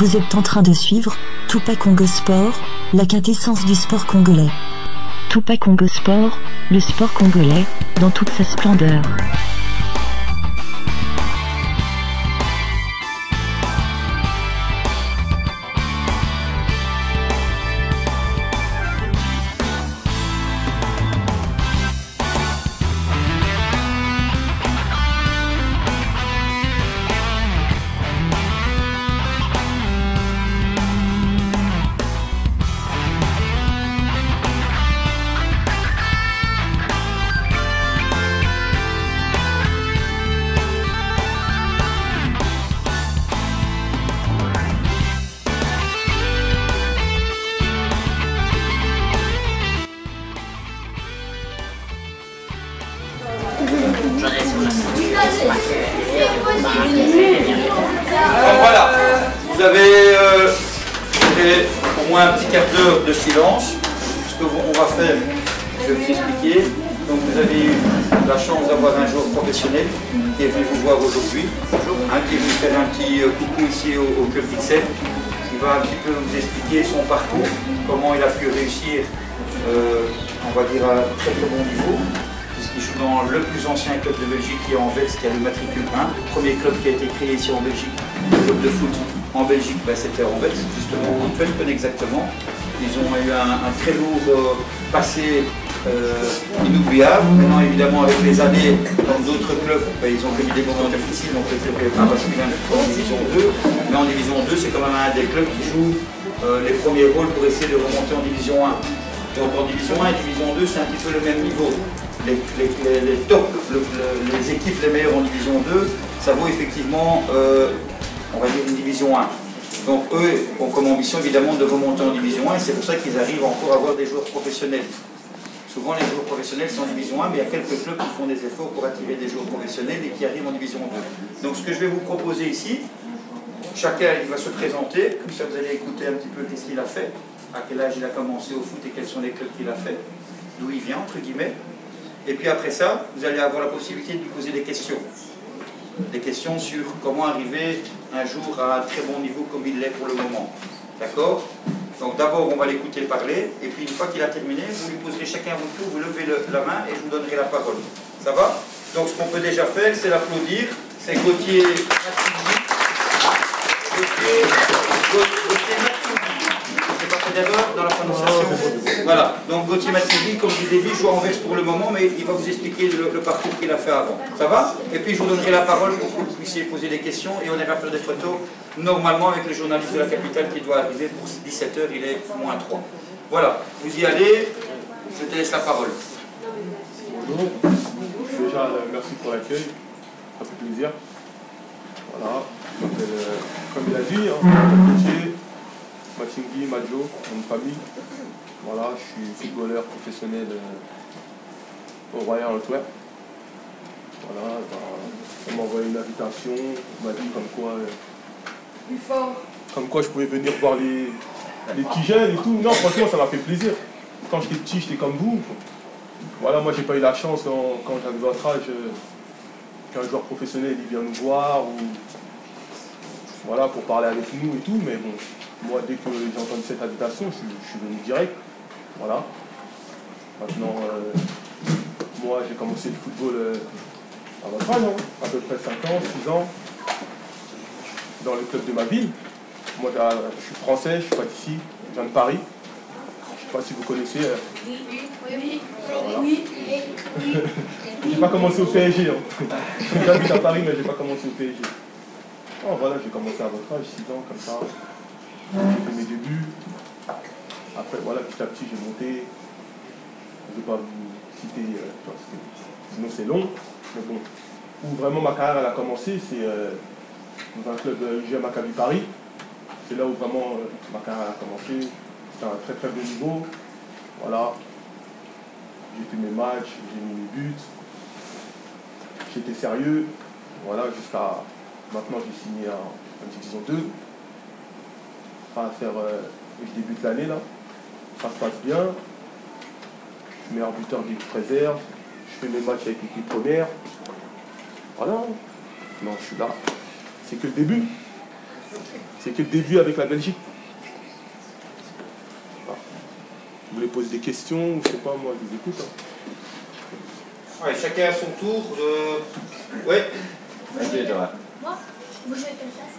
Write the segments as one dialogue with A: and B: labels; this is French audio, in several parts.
A: Vous êtes en train de suivre Tupac Congo Sport, la quintessence du sport congolais. Tupac Congo Sport, le sport congolais, dans toute sa splendeur.
B: Donc voilà, vous avez au moins un petit quart d'heure de silence. Ce qu'on va faire, je vais vous expliquer. Donc vous avez eu la chance d'avoir un joueur professionnel qui est venu vous voir aujourd'hui, qui est venu faire un petit coucou ici au Club XL, qui va un petit peu vous expliquer son parcours, comment il a pu réussir, on va dire, à très très bon niveau. Il joue dans le plus ancien club de Belgique qui est Anvers, qui a le matricule 1. Le premier club qui a été créé ici en Belgique, le club de foot en Belgique, c'était Anvers, justement, Antoine exactement. Ils ont eu un très lourd passé inoubliable. Maintenant, évidemment, avec les années, dans d'autres clubs, ils ont connu des moments difficiles, donc le club n'est pas basculé en division 2. Mais en division 2, c'est quand même un des clubs qui joue les premiers rôles pour essayer de remonter en division 1. Donc en division 1 et division 2, c'est un petit peu le même niveau. Les top, les équipes les meilleures en division 2, ça vaut effectivement, on va dire, une division 1. Donc eux ont comme ambition évidemment de remonter en division 1 et c'est pour ça qu'ils arrivent encore à avoir des joueurs professionnels. Souvent les joueurs professionnels sont en division 1, mais il y a quelques clubs qui font des efforts pour attirer des joueurs professionnels et qui arrivent en division 2. Donc ce que je vais vous proposer ici, chacun il va se présenter, comme ça vous allez écouter un petit peu qu'est-ce qu'il a fait, à quel âge il a commencé au foot et quels sont les clubs qu'il a fait, d'où il vient entre guillemets. Et puis après ça, vous allez avoir la possibilité de lui poser des questions. Des questions sur comment arriver un jour à un très bon niveau comme il l'est pour le moment. D'accord? Donc d'abord, on va l'écouter parler, et puis une fois qu'il a terminé, vous lui poserez chacun votre tour, vous levez la main et je vous donnerai la parole. Ça va? Donc ce qu'on peut déjà faire, c'est l'applaudir. C'est Gauthier Matsoubi. D'erreur dans la prononciation. Voilà, donc Gauthier Matsoubi, comme je l'ai dit, joue en Anvers pour le moment, mais il va vous expliquer le parcours qu'il a fait avant. Ça va? Et puis je vous donnerai la parole pour que vous puissiez poser des questions et on ira faire des photos normalement avec le journaliste de la capitale qui doit arriver pour 17 h, il est moins 3. Voilà, vous y allez, je te laisse la parole.
C: Bonjour, déjà merci pour l'accueil, ça fait plaisir. Voilà, comme il a dit, Gauthier Matsoubi, Madjo, mon famille. Voilà, je suis footballeur professionnel au Royal Antwerp. Voilà, on m'a envoyé une invitation, on m'a dit comme quoi je pouvais venir voir les petits jeunes et tout. Non, franchement, ça m'a fait plaisir. Quand j'étais petit, j'étais comme vous. Voilà, moi, j'ai pas eu la chance quand j'avais votre âge qu'un joueur professionnel il vient nous voir ou voilà pour parler avec nous et tout, mais bon. Moi, dès que j'ai entendu cette invitation, je suis venu direct. Voilà. Maintenant, moi, j'ai commencé le football à votre âge, à peu près 5 ans, 6 ans, dans le club de ma ville. Moi, je suis français, je ne suis pas d'ici, je viens de Paris. Je ne sais pas si vous connaissez. Oui. J'ai pas commencé au PSG. J'habite à Paris, mais j'ai pas commencé au PSG. Oh, voilà, j'ai commencé à votre âge, 6 ans, comme ça. J'ai fait mes débuts. Après, voilà, petit à petit, j'ai monté. Je ne vais pas vous citer, sinon c'est long. Mais bon, où vraiment ma carrière elle a commencé, c'est dans un club UGM Maccabi Paris. C'est là où vraiment ma carrière a commencé. C'était un très très bon niveau. Voilà. J'ai fait mes matchs, j'ai mis mes buts. J'étais sérieux. Voilà, jusqu'à maintenant, j'ai signé en division 2. Je débute l'année là, ça se passe bien, je suis meilleur buteur d'équipe réserve, je fais mes matchs avec l'équipe première, voilà, non je suis là, c'est que le début, C'est que le début avec la Belgique. Vous voulez poser des questions, ou je sais pas, moi, je vous écoute. Hein.
B: Ouais, chacun à son tour. Ouais.
D: Vas-y, Dora.
E: Moi, vous jouez à quelle place?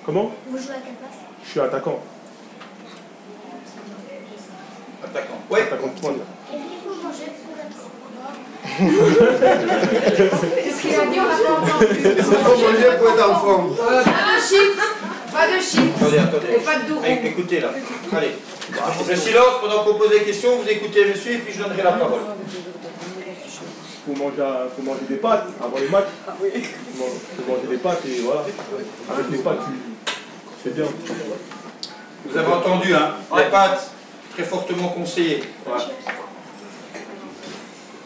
C: Comment?
E: Vous jouez à quelle place?
C: Je suis attaquant.
B: Attaquant. Ouais.
C: Attaquant de pointe.
E: Et vous mangez pour être
F: Qu'est-ce qu'il a dit? On n'a pas entendu.
D: C'est pour manger pour être en forme.
F: Pas de chips. Pas de chips.
B: Attendez.
F: Et pas de doux.
B: Écoutez là. Allez. Le silence pendant qu'on pose des questions, vous écoutez monsieur et puis je donnerai la parole.
C: Faut manger des pâtes avant les matchs. Faut manger des pâtes et voilà. Avec les pâtes, c'est bien.
B: Vous avez entendu, hein? Les pâtes, très fortement conseillées.
D: Ouais.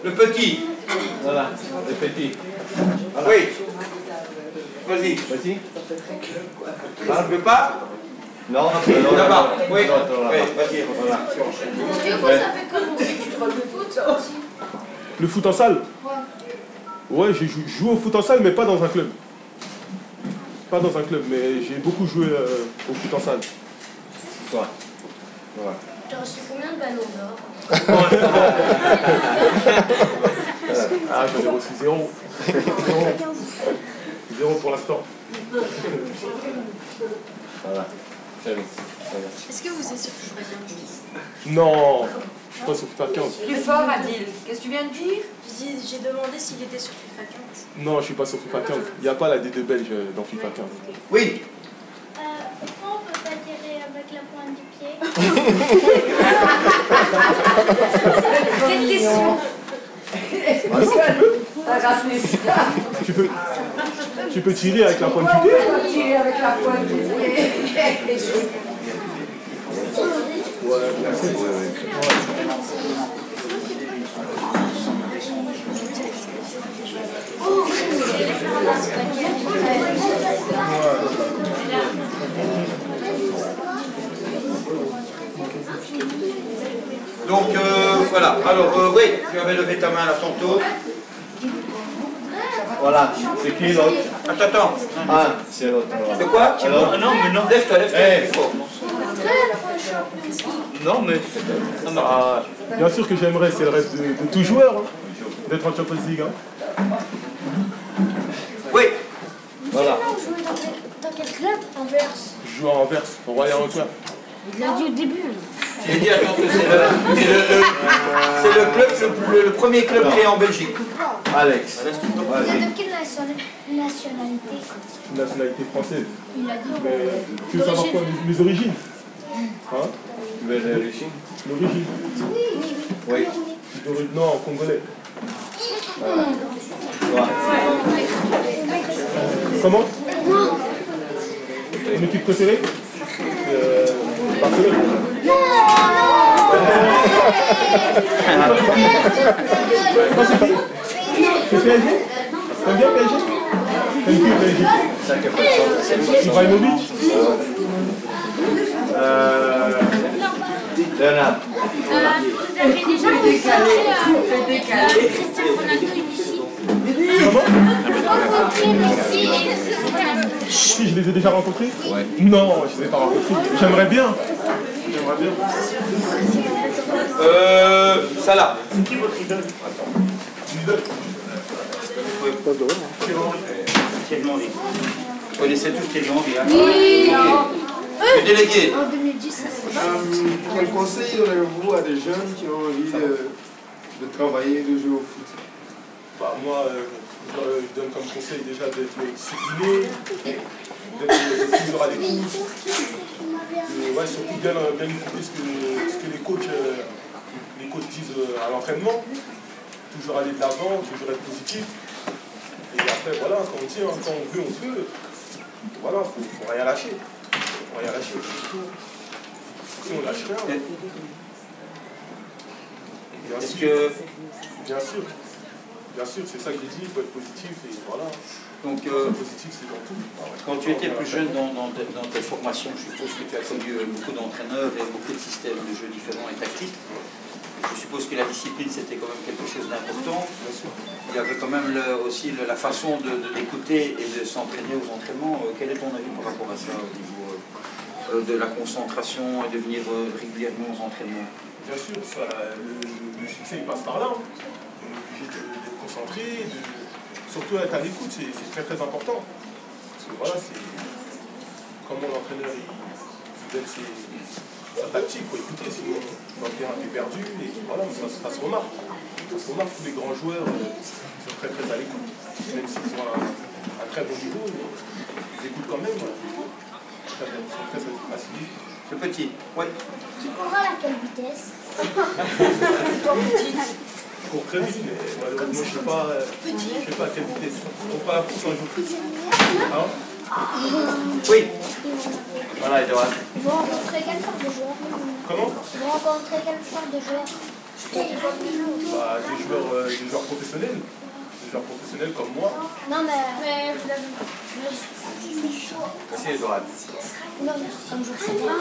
B: Le petit.
D: Voilà, le petit.
B: Oui. Vas-y.
D: Vas-y.
B: Tu ne veux pas?
D: Non,
B: Là-bas. Oui.
D: Là-bas.
B: Oui, vas-y.
D: Voilà.
E: Du coup, ça fait commencer que tu vois le foot aussi.
C: Le foot en salle?
E: Ouais.
C: Ouais, j'ai joué au foot en salle, mais pas dans un club. Pas dans un club, mais j'ai beaucoup joué au foot en salle.
D: Toi. Ouais.
E: Tu as reçu combien de ballons d'or?
C: Ah, j'en ai reçu 0. 0 pour l'instant.
D: Voilà. C'est bon.
E: Est-ce que vous êtes sur FIFA 15?
C: Non, je suis pas sur FIFA 15.
F: Plus fort, Adil. Qu'est-ce que tu viens de dire?
E: J'ai demandé s'il était sur FIFA 15.
C: Non, je suis pas sur FIFA 15. Il n'y a pas la D2 belge dans FIFA 15.
B: Oui.
E: Pourquoi on peut pas tirer avec la pointe du pied?
F: Quelle question? T'as raté ça.
C: Tu peux tirer avec la pointe du pied?
F: On va tirer avec la pointe du pied.
C: Ouais, merci.
B: Donc voilà. Alors oui, tu avais levé ta main là tantôt.
D: Voilà. C'est qui l'autre?
B: Attends.
D: Ah, c'est l'autre.
B: C'est quoi?
D: Alors,
B: Non, mais non. Lève-toi.
D: Eh.
B: Plus fort.
D: Non, mais.
C: Ah, bien sûr que j'aimerais, c'est le rêve de tout joueur, hein, d'être en Champions League. Hein.
B: Oui.
D: Voilà.
E: Vous jouez dans quel club? Anvers.
C: Je joue à Anvers, au Royal Antwerp.
E: Il l'a dit au début.
B: J'ai dit attends, c'est le club, le premier club créé en Belgique.
D: Alex.
E: Vous êtes de quelle nationalité?
C: Nationalité française.
E: Il a dit.
C: Mais tu veux savoir quoi, mes origines? Hein?
D: Tu veux l'origine?
C: L'origine?
D: Oui.
C: Non, congolais.
D: Voilà.
C: Comment? Une équipe préférée? Barcelone. Toi, c'est qui? C'est PSG? T'aimes bien PSG? T'aimes qui PSG? Ibrahimovic?
D: Leonard.
E: Vous avez déjà
F: Décalé.
E: Cristiano Ronaldo ici?
C: Comment?
E: Rencontré Messi et Cristiano Ronaldo.
C: Si, je les ai déjà rencontrés? Ouais. Non, je ne les ai pas rencontrés. J'aimerais bien. J'aimerais bien.
B: Salah.
C: C'est qui votre idole? L'idole?
B: Thierry Henry. Vous connaissez tous Thierry Henry, hein?
E: Oui.
B: Le délégué.
E: En 2010, ça c'est pas.
G: Quel conseil donnez-vous à des jeunes qui ont envie de travailler, de jouer au foot?
C: Bah, moi, je donne comme conseil déjà d'être discipliné, d'être toujours à l'écoute. Ouais, surtout bien écouter ce que les coachs disent à l'entraînement. Toujours aller de l'avant, toujours être positif. Et après, voilà, quand on tient, quand on veut, on peut. Voilà, faut rien lâcher. Faut rien lâcher. Si on lâche rien. Bien sûr. Bien sûr, c'est ça que j'ai dit, il faut être positif et voilà.
B: Donc,
C: positif, c'est dans tout.
B: quand tu étais plus jeune dans tes formations, je suppose que tu as connu beaucoup d'entraîneurs et beaucoup de systèmes de jeu différents et tactiques. Je suppose que la discipline, c'était quand même quelque chose d'important. Il y avait quand même aussi la façon d'écouter et de s'entraîner aux entraînements. Quel est ton avis par rapport à ça au niveau de la concentration et de venir régulièrement aux entraînements?
C: Bien sûr, le succès il passe par là. On est obligé d'être concentré, surtout être à l'écoute, c'est très très important. Parce que voilà, c'est comment l'entraîneur il donne sa tactique, il faut écouter, sinon le terrain est perdu, et voilà, ça se remarque. Ça se remarque, tous les grands joueurs sont très très à l'écoute, même s'ils ont un très bon niveau, ils écoutent quand même. Ils sont très assidus.
B: Le petit, oui.
E: Tu courras à quelle vitesse?
C: Je cours très vite, mais malheureusement je ne sais pas à quelle vitesse. On prend la course un jour. Hein?
B: Oui. Voilà, Edouard.
E: Ils vont rencontrer quelle sorte de joueurs?
C: Comment?
E: Ils vont rencontrer quelle sorte de joueurs?
C: Bah, des joueurs professionnels. Des joueurs professionnels comme moi.
E: Non, mais vous avez...
D: Merci Edouard.
E: Non, comme joueur célèbre.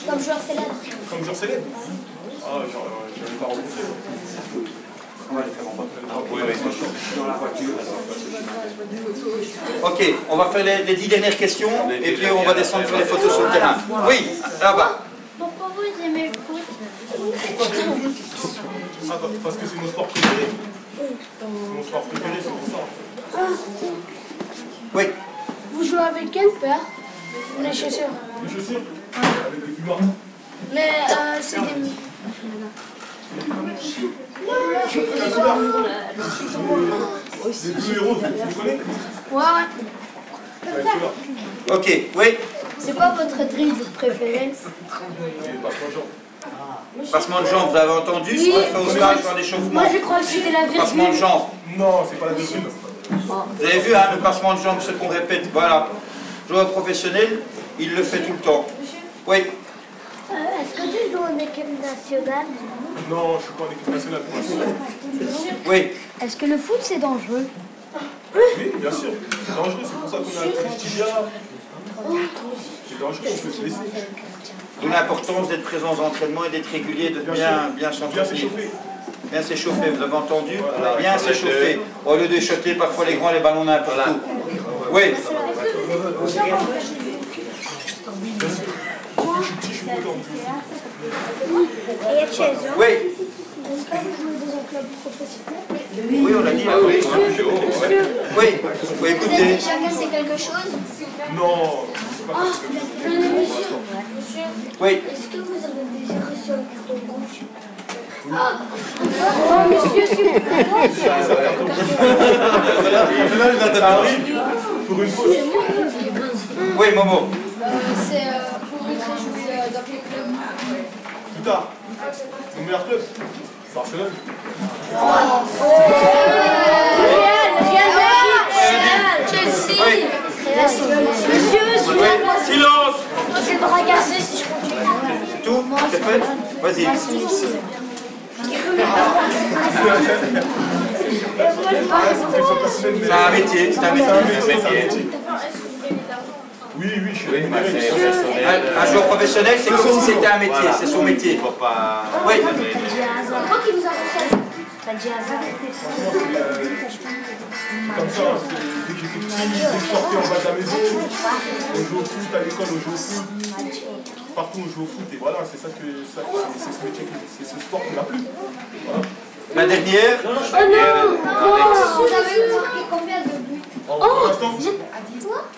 E: Comme joueur célèbre.
C: Comme joueur célèbre? Ah, j'en ai pas rencontré.
B: On va les faire en bas. Dans la voiture. Ok, on va faire les 10 dernières questions et puis on va descendre sur les photos sur le terrain. Oui, là-bas.
E: Pourquoi vous aimez le foot?
C: Ah, parce que c'est mon sport préféré. C'est mon sport préféré, c'est pour ça.
B: Oui.
E: Vous jouez avec quelle paire? Les chaussures.
C: Les chaussures? Avec des pumas.
E: Mais c'est des...
C: Les bleus héros, tu les connais?
E: Ouais.
C: Ouais, ceux-là.
B: Ok, oui.
E: C'est quoi votre drill préféré?
C: Les passements de jambes.
B: Passement de jambes, vous avez entendu?
E: Oui.
B: On fait au stage par l'échauffement.
E: Moi je crois que c'était la
B: Passement de
E: virgule.
B: jambes.
C: Non, c'est pas la virgule.
B: Vous avez vu, hein, le passement de jambes, ce qu'on répète. Voilà. Joueur professionnel, il le fait tout le temps. Oui.
E: Est-ce que tu joues en équipe nationale?
C: Non, je suis pas en équipe nationale pour l'instant.
B: Oui.
E: Est-ce que le foot c'est dangereux?
C: Oui, bien sûr. C'est dangereux, c'est pour ça qu'on a un triste tibia. C'est dangereux, on peut se blesser.
B: D'où l'importance d'être présent aux entraînements et d'être régulier, de bien
C: Bien
B: s'entraîner.
C: s'échauffer.
B: Bien s'échauffer, vous avez entendu?
D: Voilà,
B: Bien s'échauffer. Au lieu de jeter parfois les grands les ballons n'importe où. Oui.
C: Depuis que je suis petit, je suis content.
E: Et chez eux?
B: Oui.
E: Est-ce que vous jouez dans un club professionnel?
B: Oui, on l'a dit.
D: Oui.
B: Oui. Oui, écoutez.
E: Chacun c'est quelque chose?
C: Non, c'est pas parce que...
E: Monsieur,
B: Oui.
E: est-ce que vous avez déjà reçu un carton rouge? Oh, monsieur, s'il vous plaît.
C: Ça arrive pour une faute.
B: Oui, Momo.
E: C'est pour jouer dans quel club?
C: Plus tard. Mon meilleur club, Barcelone.
E: Chelsea.
B: Oui.
E: Monsieur,
B: Oui. Silence.
E: c'est le bras cassé si je continue.
B: C'est tout? C'est fait? Vas-y. C'est un métier. C'est un métier.
C: Oui, je suis rémunéré.
B: Un joueur professionnel, c'est comme si c'était un métier. C'est son métier.
D: Faut pas...
B: Oui.
E: Moi qui vous a conseillé.
C: Comme ça, dès que j'étais petit, dès que je sortais en bas de la maison, on joue au foot, à l'école on joue au foot. Partout on joue au foot et voilà, c'est ça que c'est ce métier, c'est ce sport qui m'a plu. Voilà.
B: La dernière.
E: Vous avez marqué combien de buts?
C: Pour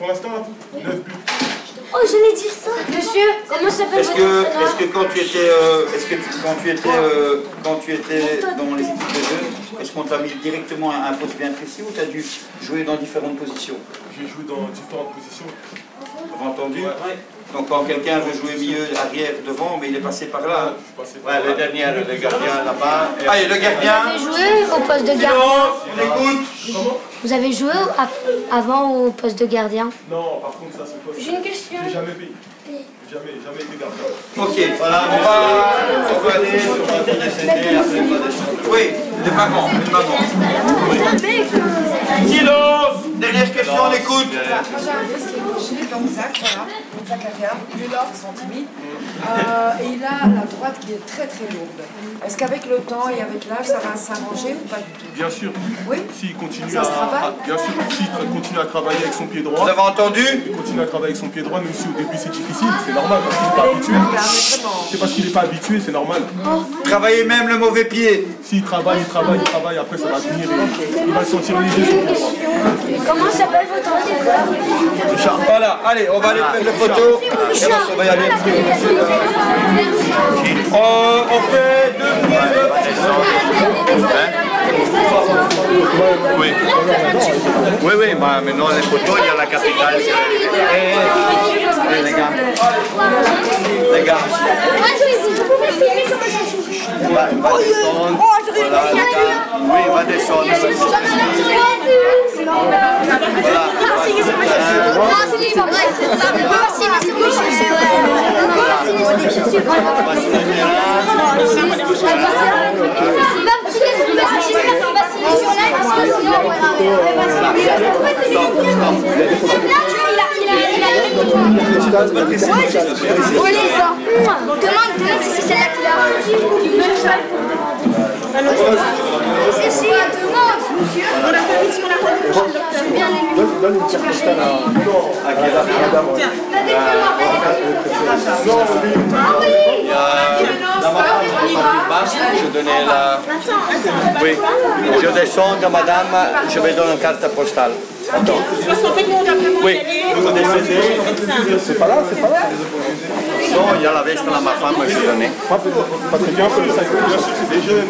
C: l'instant, 9 buts.
E: Oh, j'allais dire ça. Monsieur, comment s'appelle
B: Est-ce que quand tu étais, quand tu étais dans les équipes de jeu, est-ce qu'on t'a mis directement à un poste bien précis ou tu as dû jouer dans différentes positions?
C: J'ai joué dans différentes positions.
B: Vous avez entendu? Donc quand quelqu'un veut jouer milieu, arrière, devant, mais il est passé par là.
C: Je suis passé par
D: Ouais, le dernier, le gardien là-bas.
B: Allez, le gardien.
E: Vous avez joué au poste de gardien?
B: Silence, on écoute.
C: Comment?
E: Vous avez joué avant au poste de gardien?
C: Non, par contre, ça c'est pas.
E: J'ai une question.
C: J'ai jamais fait. Jamais été gardien.
B: Ok, voilà, on va aller sur la décédée, après on va descendre. Oui, les mamans, Silence. Dernière question, on écoute.
F: donc Zach, voilà, Zacharia, il est là, ils sont timides. Et il a la droite qui est très très lourde. Est-ce qu'avec le temps et avec l'âge, ça va s'arranger ou pas du tout?
C: Bien sûr.
F: Oui.
C: S'il continue
F: Ça se travaille
C: bien sûr, s'il continue à travailler avec son pied droit,
B: Vous avez entendu?
C: il continue à travailler avec son pied droit, même si au début c'est difficile, c'est normal, parce qu'il n'est pas habitué. C'est parce qu'il n'est pas habitué, c'est normal.
B: Travaillez même le mauvais pied.
C: S'il travaille, après ça va venir et il va se sentir léger son pied droit.
E: Comment s'appelle votre entraîneur?
B: Voilà, allez, on va aller faire les photos. Et on va y aller. On fait 2 minutes.
D: Oui. Oui, mais maintenant les photos, il y a la capitale. Les gars. Les gars. On va descendre. Voilà, les gars. Oui, on va descendre.
E: Demande si c'est celle-là qu'il a. C'est quoi, demande. On a fait ici, on a fait. J'aime bien les lunettes.
C: Donne une petite cristal à madame.
D: Dans ma femme, je donnais la... Oui, je descends de madame, je vais donner une carte postale. Attends.
H: Parce qu'en fait, nous, on a vraiment
D: Oui, vous décédez.
C: C'est pas là.
D: Non, il y a la veste à ma femme, je vais donner.
C: Patrick, bien sûr, c'est des jeunes.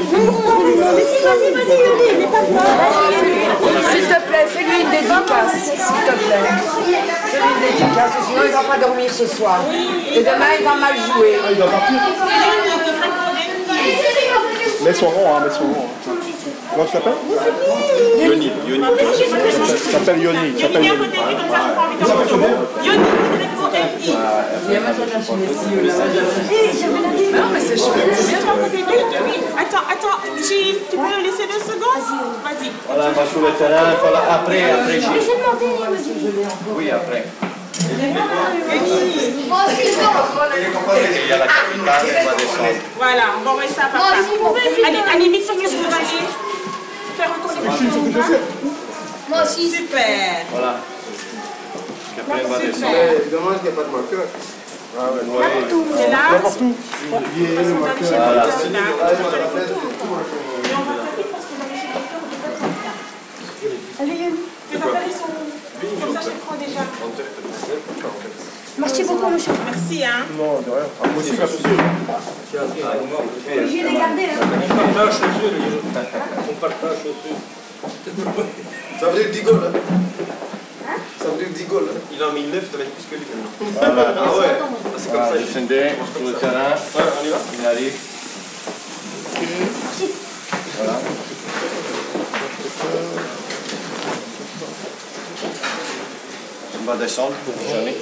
F: S'il te plaît, fais-lui une dédicace, s'il te plaît. Fais-lui une dédicace, sinon il ne va pas dormir ce soir. Et demain, il va mal jouer.
C: Il doit partir. Mets son nom, mets son nom. Comment tu t'appelles?
D: Yoni.
C: Tu t'appelles Yoni.
H: Il y a une à côté de lui, comme ça, on prend envie de manger. Yoni,
F: Non, mais c'est chouette.
H: c'est bien. Attends, Gilles, tu peux le laisser 2 secondes? Vas-y.
D: Voilà, on va sur le terrain, voilà, après, Gilles. Oui, après. Il y a la capitale, on va descendre.
H: Voilà, on va envoyer ça à papa. Allez, Mixi, qu'est-ce que vous voulez faire encore des photos?
E: Moi aussi.
H: Super.
D: Voilà. Après, on va descendre.
G: Dommage qu'il n'y a pas de marqueur.
H: C'est là.
C: Partout.
D: Voilà.
H: Les affaires, ils sont... Comme ça, je les prends déjà.
E: Merci beaucoup, monsieur.
H: Merci, hein.
C: Non, de rien. Moi aussi, merci.
E: Je vais les garder, hein.
G: On partage chaussures. Ça veut dire 10 goals, hein? Ça veut dire 10 goals, hein?
I: Il en a mis 9, ça va être plus que lui maintenant.
D: Voilà.
I: Ah ouais, c'est comme ça.
D: Descendez sur le terrain.
I: Ouais, on y va.
D: Il arrive. Voilà. On va descendre pour Johnny.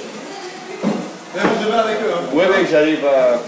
G: Vous devez avec eux, hein?
D: Oui, j'arrive à...